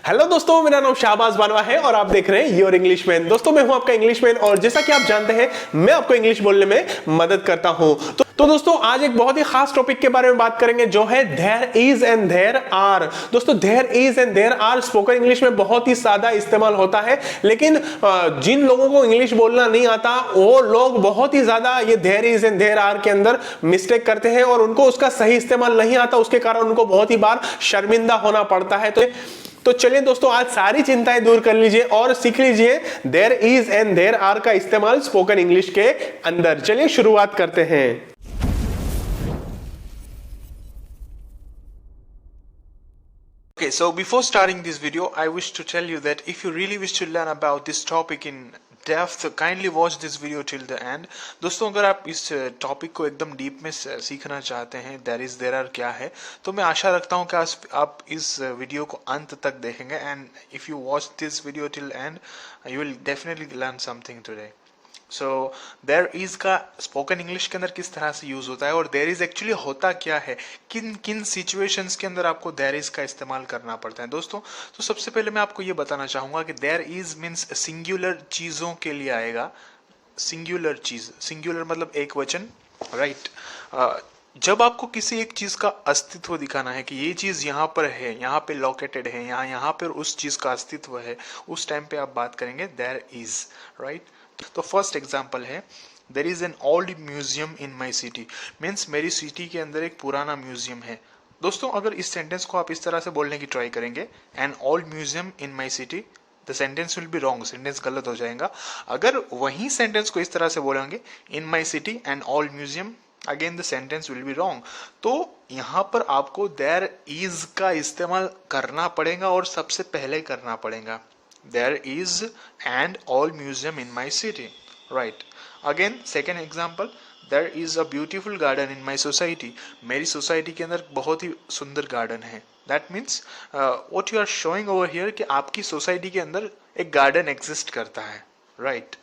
Hello दोस्तों, मेरा नाम शाहबाज बानवा है और आप देख रहे हैं योर इंग्लिश मैन। दोस्तों, मैं हूं आपका इंग्लिश मैन और जैसा कि आप जानते हैं मैं आपको इंग्लिश बोलने में मदद करता हूं। तो दोस्तों, आज एक बहुत ही खास टॉपिक के बारे में बात करेंगे जो है there is and there are. दोस्तों, there is and there are spoken English में बहुत ही ज्यादा इस्तेमाल होता है, लेकिन जिन लोगों को इंग्लिश बोलना नहीं आता वो लोग बहुत ही ज्यादा ये there is and there are के अंदर मिस्टेक करते हैं और उनको उसका सही इस्तेमाल नहीं आता। उसके कारण उनको बहुत ही बार शर्मिंदा होना पड़ता है। तो चलिए दोस्तों, आज सारी चिंताएं दूर कर लीजिए और सीख लीजिए there is and there are का इस्तेमाल स्पोकन इंग्लिश के अंदर। चलिए शुरुआत करते हैं। Okay, so before starting this video, I wish to tell you that if you really wish to learn about this topic in depth, kindly watch this video till the end. दोस्तों, अगर आप इस टॉपिक को एकदम deep में सीखना चाहते हैं, देयर इज देयर आर क्या है, तो मैं आशा रखता हूँ कि आप इस वीडियो को अंत तक देखेंगे and if you watch this video till end you will definitely learn something today. So there is का स्पोकन इंग्लिश के अंदर किस तरह से यूज होता है और देयर इज एक्चुअली होता क्या है, किन किन सिचुएशंस के अंदर आपको देयर इज का इस्तेमाल करना पड़ता है। दोस्तों, तो सबसे पहले मैं आपको ये बताना चाहूंगा कि देयर इज मीन्स सिंगुलर चीजों के लिए आएगा। सिंगुलर चीज, सिंगुलर मतलब एक वचन, राइट। जब आपको किसी एक चीज का अस्तित्व दिखाना है कि ये चीज यहाँ पर है, यहाँ पे लोकेटेड है, यहाँ पर उस चीज का अस्तित्व है, उस टाइम पे आप बात करेंगे देयर इज, राइट। तो फर्स्ट एग्जांपल है there is an old museum in my city, means मेरी सिटी के अंदर एक पुराना म्यूजियम है। दोस्तों, अगर इस सेंटेंस को आप इस तरह से बोलने की ट्राई करेंगे, N old museum in my city, the sentence will be wrong, sentence गलत हो जाएगा। अगर वही सेंटेंस को इस तरह से बोलेंगे, in my city an old museum, again the sentence will be wrong. तो यहां पर आपको देयर इज का इस्तेमाल करना पड़ेगा और सबसे पहले करना पड़ेगा। There is an old museum in my city, right? Again, second example, there is a beautiful garden in my society. मेरी सोसाइटी के अंदर बहुत ही सुंदर गार्डन है। That means what you are showing over here कि आपकी सोसाइटी के अंदर एक गार्डन एग्जिस्ट करता है, right?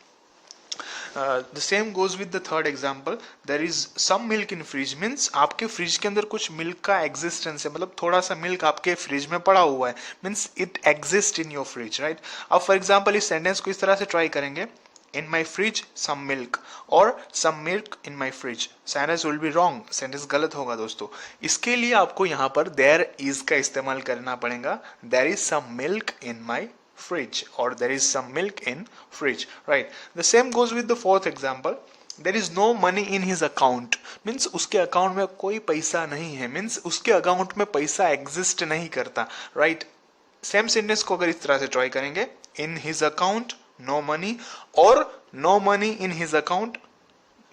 The same goes with the third example. There is some milk in fridge, means आपके फ्रिज के अंदर कुछ मिल्क का एग्जिस्टेंस है, मतलब थोड़ा सा मिल्क आपके फ्रिज में पड़ा हुआ है, means it exists in your fridge, right? अब फॉर एग्जाम्पल इस सेंटेंस को इस तरह से ट्राई करेंगे, in my fridge some milk or some milk in my fridge, sentence will be wrong, sentence गलत होगा दोस्तों। इसके लिए आपको यहाँ पर there is का इस्तेमाल करना पड़ेगा, there is some milk in my fridge or there is some milk in fridge, right? The same goes with the fourth example. There is no money in his account, means उसके account में कोई पैसा नहीं है, means उसके account में पैसा exist नहीं करता, right? सेम सेंटेंस को अगर इस तरह से ट्राई करेंगे, in his account no money और no money in his account,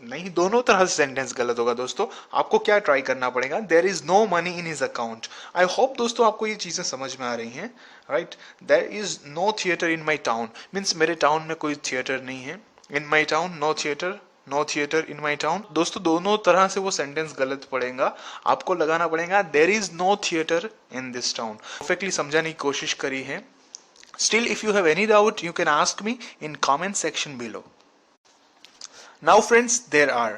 नहीं, दोनों तरह से सेंटेंस गलत होगा दोस्तों। आपको क्या ट्राई करना पड़ेगा, there is no money in his account. I hope दोस्तों आपको ये चीजें समझ में आ रही हैं, right. There is no theatre in my town, means मेरे टाउन में कोई थिएटर नहीं है। In my town no theatre, no theatre in my town. दोस्तों, दोनों तरह से वो सेंटेंस गलत पड़ेगा, आपको लगाना पड़ेगा there is no theatre in this town. Perfectly समझाने की कोशिश करी है। Still if you have any doubt you can ask me in comment section below. Now friends, there are.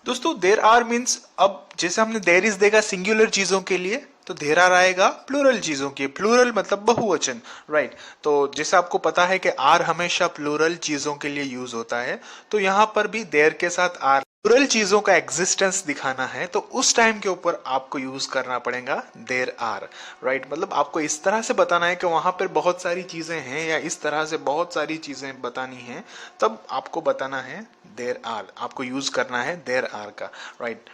दोस्तों, देयर आर मीन्स, अब जैसे हमने देयर इज देखा सिंगुलर चीजों के लिए, तो देयर आर आएगा प्लूरल चीजों के। प्लूरल मतलब बहुवचन, राइट। तो जैसे आपको पता है कि आर हमेशा प्लूरल चीजों के लिए यूज होता है, तो यहां पर भी देयर के साथ आर, प्लूरल चीजों का एग्जिस्टेंस दिखाना है, तो उस टाइम के ऊपर आपको यूज करना पड़ेगा देयर आर, राइट। मतलब आपको इस तरह से बताना है कि वहां पर बहुत सारी चीजें हैं या इस तरह से बहुत सारी चीजें बतानी है, तब आपको बताना है देयर आर, आपको यूज करना है देयर आर का, राइट।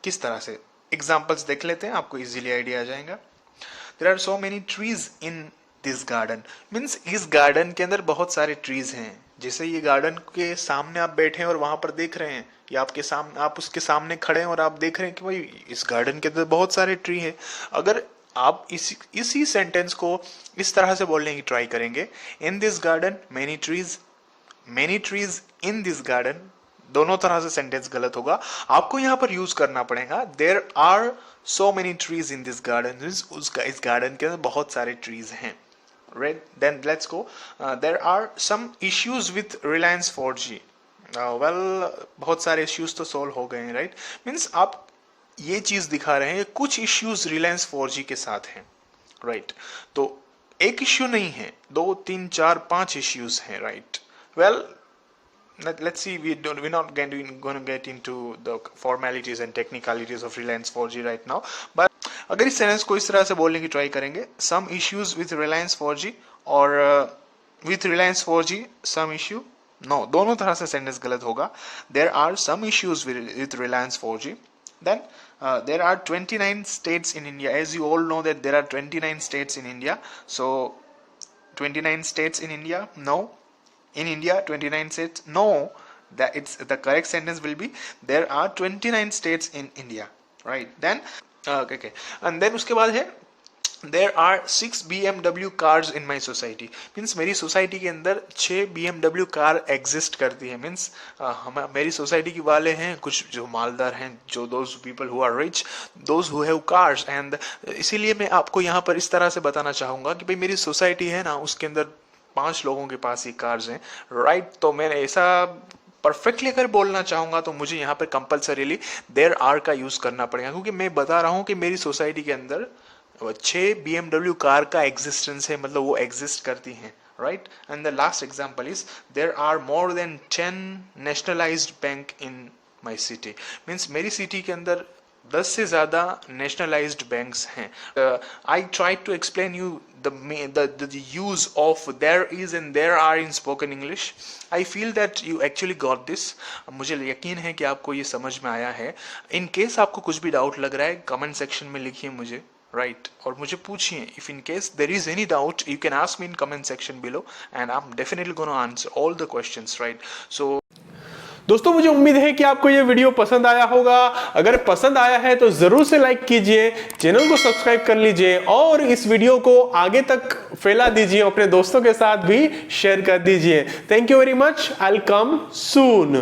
किस तरह से, एग्जाम्पल्स देख लेते हैं, आपको इजीली आइडिया आ जाएगा। There are so many trees in this garden, means इस गार्डन के अंदर बहुत सारे ट्रीज हैं। जैसे ये गार्डन के सामने आप बैठे हैं और वहां पर देख रहे हैं, या आपके सामने, आप उसके सामने खड़े हैं और आप देख रहे हैं कि भाई इस गार्डन के अंदर बहुत सारे ट्री हैं। अगर आप इसी सेंटेंस को इस तरह से बोलने की ट्राई करेंगे, इन this garden many trees in this garden, दोनों तरह से सेंटेंस गलत होगा। आपको यहां पर यूज करना पड़ेगा there are so many trees in this garden, इस गार्डन के अंदर बहुत सारे ट्रीज हैं, right? Then let's go. There are some issues with Reliance 4G. Well, बहुत सारे इश्यूज तो सोल्व हो गए हैं, राइट। मीन्स आप ये चीज दिखा रहे हैं कुछ इश्यूज रिलायंस 4G के साथ हैं, राइट। तो एक इश्यू नहीं है, 2 3 4 5 इश्यूज हैं, right? Well, let's see, we're not going to get into the formalities and technicalities of Reliance 4G right now, but अगर इस सेंटेंस को इस तरह से बोलने की ट्राई करेंगे, some issues with Reliance 4G और with Reliance 4G some issue, no, दोनों तरह से सेंटेंस गलत होगा. There are some issues with Reliance 4G. Then there are 29 states in India. As you all know that there are 29 states in India. So 29 states in India? No. In India 29 states? No. That it's the correct sentence will be there are 29 states in India, right? Then okay, and then उसके बाद है there are 6 BMW cars in my society. Means मेरी society के अंदर 6 BMW car exist करती है. Means मेरी society के वाले हैं कुछ जो मालदार हैं, जो those people who are rich, those who have cars. And इसीलिए मैं आपको यहाँ पर इस तरह से बताना चाहूँगा कि भाई मेरी सोसाइटी है ना, उसके अंदर 5 लोगों के पास ही कार्स हैं, राइट? तो मैंने ऐसा परफेक्टली अगर बोलना चाहूँगा तो मुझे यहाँ पर कंपल्सरीली देयर आर का यूज़ करना पड़ेगा, क्योंकि मैं बता रहा हूँ कि मेरी सोसाइटी के अंदर 6 BMW कार का एग्जिस्टेंस है, मतलब वो एग्जिस्ट करती हैं, right? And the last example is there are more than 10 nationalised bank in my city. Means मेरी सिटी के अंदर 10 से ज़्यादा नेशनलाइज्ड बैंक्स हैं. I try to explain you the use of there is and there are in spoken English. I feel that you actually got this. मुझे यकीन है कि आपको ये समझ में आया है. In case आपको कुछ भी डाउट लग रहा है, कमेंट सेक्शन में लिखिए मुझे, right? और मुझे पूछिए. If in case there is any doubt, you can ask me in comment section below and I'm definitely going to answer all the questions, right? So दोस्तों मुझे उम्मीद है कि आपको ये वीडियो पसंद आया होगा. अगर पसंद आया है तो जरूर से लाइक कीजिए, चैनल को सब्सक्राइब कर लीजिए और इस वीडियो को आगे तक फैला दीजिए, अपने दोस्तों के साथ भी शेयर कर दीजिए. Thank you very much. I will come soon.